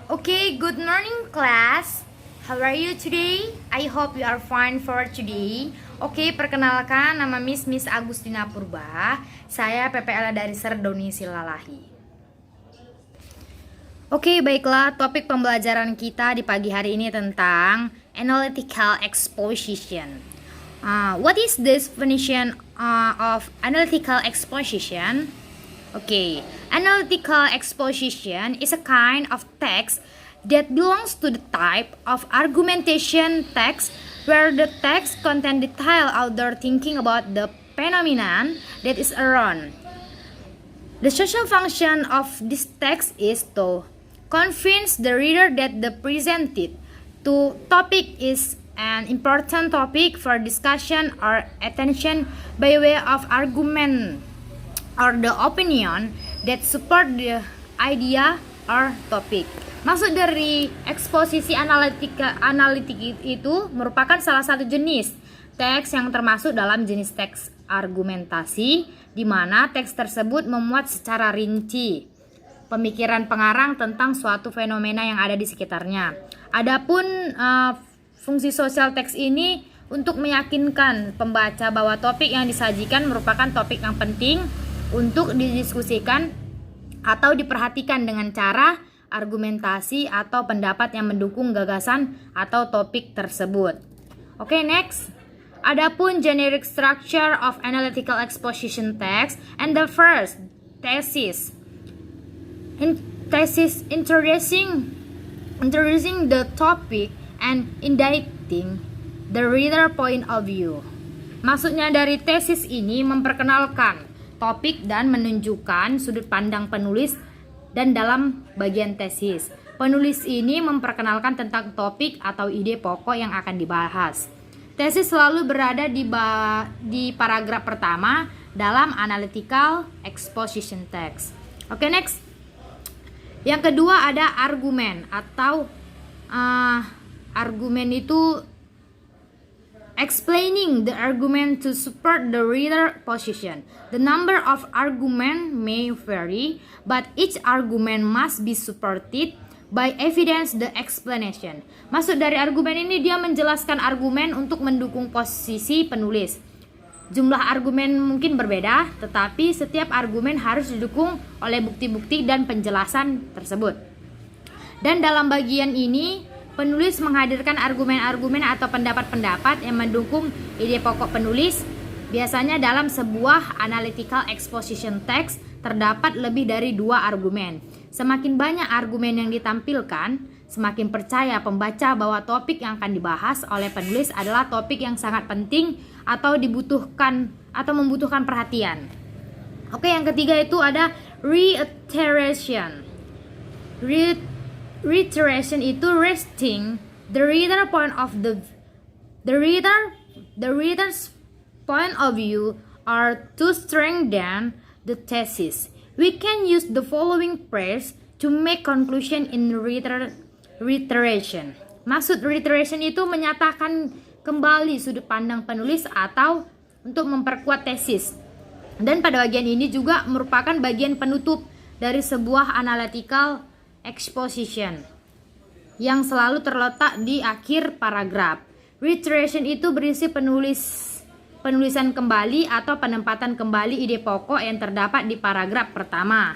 Okay, good morning class. How are you today? I hope you are fine for today. Oke, perkenalkan nama Miss Agustina Purba. Saya PPL dari Serdoni Silalahi. Oke, baiklah, topik pembelajaran kita di pagi hari ini tentang analytical exposition. What is the definition of analytical exposition? Okay, analytical exposition is a kind of text that belongs to the type of argumentation text where the text contains detailed outdoor thinking about the phenomenon that is around. The social function of this text is to convince the reader that the presented topic is an important topic for discussion or attention by way of argument or the opinion that support the idea or topic. Maksud dari eksposisi analitik itu merupakan salah satu jenis teks yang termasuk dalam jenis teks argumentasi, di mana teks tersebut memuat secara rinci pemikiran pengarang tentang suatu fenomena yang ada di sekitarnya. Adapun fungsi sosial teks ini untuk meyakinkan pembaca bahwa topik yang disajikan merupakan topik yang penting untuk didiskusikan atau diperhatikan dengan cara argumentasi atau pendapat yang mendukung gagasan atau topik tersebut. Oke, next. Adapun generic structure of analytical exposition text and the first thesis. Introducing the topic and indicating the reader point of view. Maksudnya dari tesis ini memperkenalkan topik dan menunjukkan sudut pandang penulis, dan dalam bagian tesis penulis ini memperkenalkan tentang topik atau ide pokok yang akan dibahas. Tesis selalu berada di paragraf pertama dalam analytical exposition text. Oke, next. Yang kedua ada argumen atau argumen itu explaining the argument to support the reader position. The number of argument may vary, but each argument must be supported by evidence the explanation. Maksud dari argumen ini dia menjelaskan argumen untuk mendukung posisi penulis. Jumlah argumen mungkin berbeda, tetapi setiap argumen harus didukung oleh bukti-bukti dan penjelasan tersebut. Dan dalam bagian ini penulis menghadirkan argumen-argumen atau pendapat-pendapat yang mendukung ide pokok penulis. Biasanya dalam sebuah analytical exposition text terdapat lebih dari 2 argumen. Semakin banyak argumen yang ditampilkan, semakin percaya pembaca bahwa topik yang akan dibahas oleh penulis adalah topik yang sangat penting atau membutuhkan perhatian. Oke, yang ketiga itu ada reiteration. Reiteration itu resting the reader's point of view or to strengthen the thesis. We can use the following phrase to make conclusion in reiteration. Maksud reiteration itu menyatakan kembali sudut pandang penulis atau untuk memperkuat tesis. Dan pada bagian ini juga merupakan bagian penutup dari sebuah analytical exposition yang selalu terletak di akhir paragraf. Reiteration itu berisi penulisan kembali atau penempatan kembali ide pokok yang terdapat di paragraf pertama.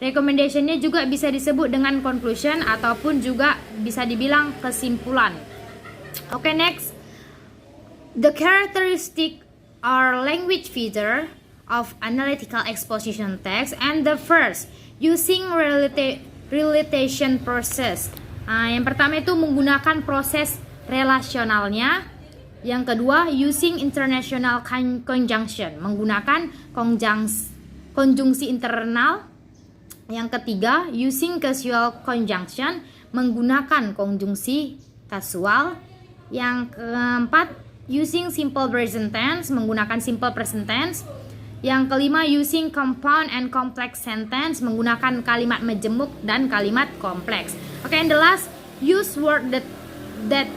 Recommendationnya juga bisa disebut dengan conclusion ataupun juga bisa dibilang kesimpulan. Oke, next. The characteristic or language feature of analytical exposition text, and the first using relation process. Yang pertama itu menggunakan proses relasionalnya. Yang kedua using international conjunction, menggunakan konjungsi internal. Yang ketiga using casual conjunction, menggunakan konjungsi kasual. Yang keempat using simple present tense, menggunakan simple present tense. Yang kelima using compound and complex sentence, menggunakan kalimat majemuk dan kalimat kompleks. Okay, and the last use word that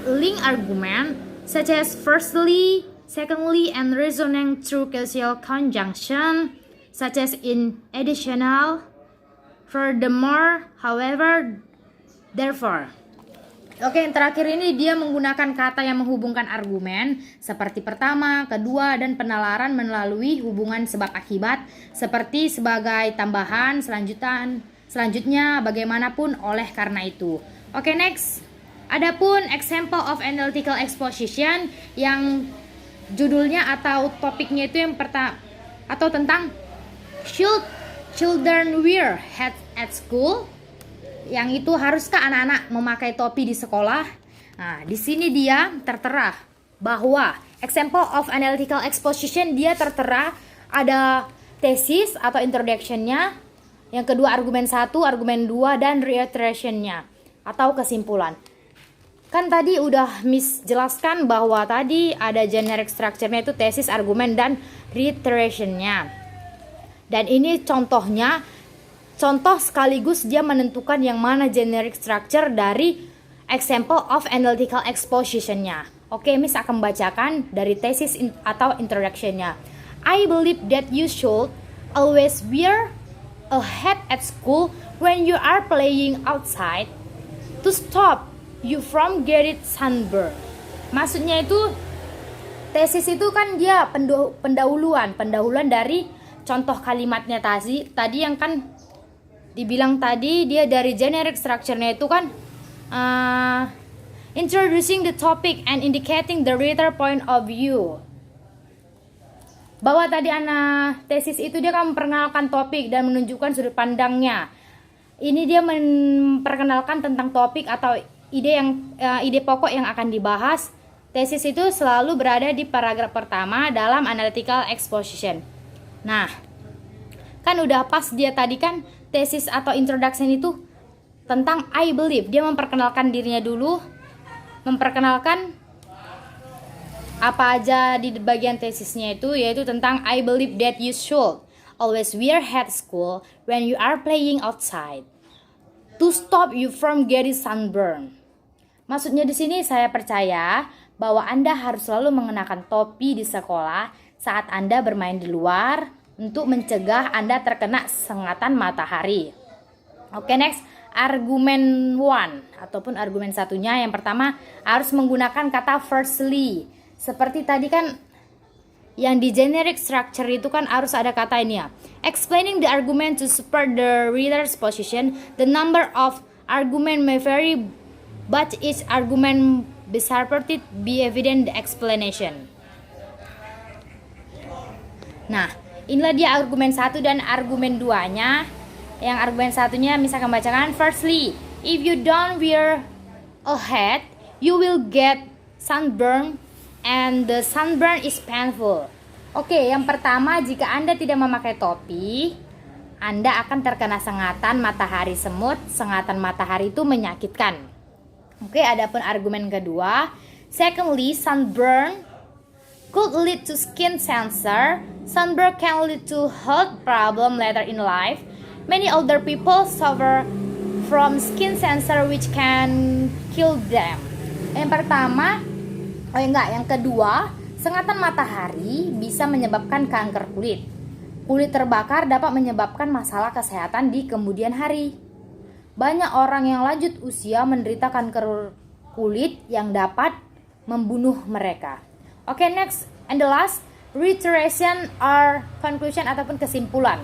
link argument such as firstly, secondly, and reasoning through casual conjunction such as in additional, furthermore, however, therefore. Oke, yang terakhir ini dia menggunakan kata yang menghubungkan argumen seperti pertama, kedua, dan penalaran melalui hubungan sebab akibat seperti sebagai tambahan, selanjutnya, bagaimanapun, oleh karena itu. Oke, next. Adapun example of analytical exposition yang judulnya atau topiknya itu yang pertama atau tentang should children wear hats at school? Yang itu haruskah anak-anak memakai topi di sekolah? Nah, di sini dia tertera bahwa example of analytical exposition dia tertera ada tesis atau introduction-nya, yang kedua argumen 1, argumen 2, dan reiteration-nya atau kesimpulan. Kan tadi udah Miss jelaskan bahwa tadi ada generic structure-nya itu tesis, argumen, dan reiteration-nya. Dan ini contoh sekaligus dia menentukan yang mana generic structure dari example of analytical exposition-nya. Oke, Miss akan membacakan dari tesis atau introduction-nya. I believe that you should always wear a hat at school when you are playing outside to stop you from getting sunburn. Maksudnya itu tesis itu kan dia pendahuluan dari contoh kalimatnya tadi yang kan dibilang tadi dia dari generic structure-nya itu kan introducing the topic and indicating the reader point of view. Bahwa tadi tesis itu dia kan memperkenalkan topik dan menunjukkan sudut pandangnya. Ini dia memperkenalkan tentang topik atau ide pokok yang akan dibahas. Tesis itu selalu berada di paragraf pertama dalam analytical exposition. Nah, kan udah pas dia tadi kan tesis atau introduction itu tentang I believe. Dia memperkenalkan dirinya dulu, memperkenalkan apa aja di bagian tesisnya itu, yaitu tentang I believe that you should always wear hat school when you are playing outside to stop you from getting sunburn. Maksudnya di sini saya percaya bahwa Anda harus selalu mengenakan topi di sekolah saat Anda bermain di luar untuk mencegah Anda terkena sengatan matahari. Oke, next. Argumen 1 ataupun argumen satunya yang pertama harus menggunakan kata firstly. Seperti tadi kan yang di generic structure itu kan harus ada kata ini ya. Explaining the argument to support the reader's position, the number of argument may vary but each argument be supported be evident the explanation. Nah, inilah dia argumen 1 dan argumen 2-nya. Yang argumen satunya misalkan bacakan, firstly, if you don't wear a hat, you will get sunburn and the sunburn is painful. Oke, yang pertama, jika Anda tidak memakai topi, Anda akan terkena sengatan matahari semut. Sengatan matahari itu menyakitkan. Oke, adapun argumen kedua, secondly, sunburn could lead to skin cancer. Sunburn can lead to health problem later in life. Many older people suffer from skin cancer which can kill them. Yang kedua, sengatan matahari bisa menyebabkan kanker kulit. Kulit terbakar dapat menyebabkan masalah kesehatan di kemudian hari. Banyak orang yang lanjut usia menderita kanker kulit yang dapat membunuh mereka. Oke, next and the last, reiteration or conclusion ataupun kesimpulan.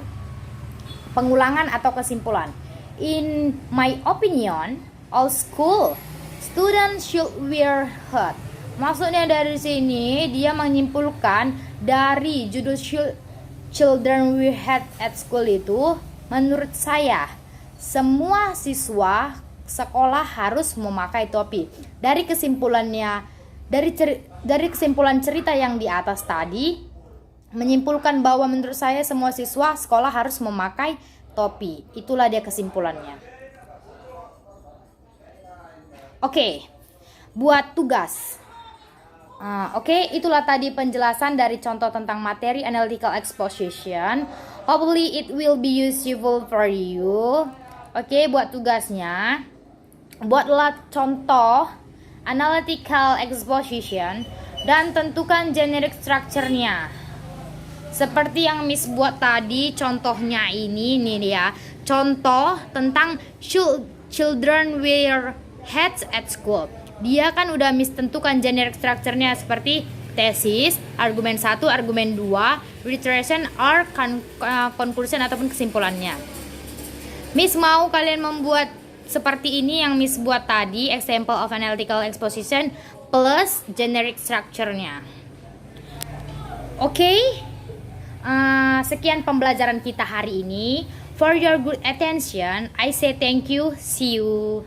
Pengulangan atau kesimpulan. In my opinion, all school students should wear hat. Maksudnya dari sini dia menyimpulkan dari judul children wear hat at school itu, menurut saya semua siswa sekolah harus memakai topi. Dari kesimpulannya, dari kesimpulan cerita yang di atas tadi menyimpulkan bahwa menurut saya semua siswa sekolah harus memakai topi. Itulah dia kesimpulannya. Oke, buat tugas. Oke, itulah tadi penjelasan dari contoh tentang materi analytical exposition. Hopefully it will be useful for you. Oke, buat tugasnya, buatlah contoh analytical exposition dan tentukan generic structure-nya. Seperti yang Miss buat tadi, contohnya ini nih ya. Contoh tentang should children wear hats at school. Dia kan udah tentukan generic structure-nya seperti tesis, argumen 1, argumen 2, reiteration or conclusion ataupun kesimpulannya. Miss mau kalian membuat seperti ini yang Miss buat tadi, example of analytical exposition plus generic structure-nya. Oke, sekian pembelajaran kita hari ini. For your good attention, I say thank you. See you.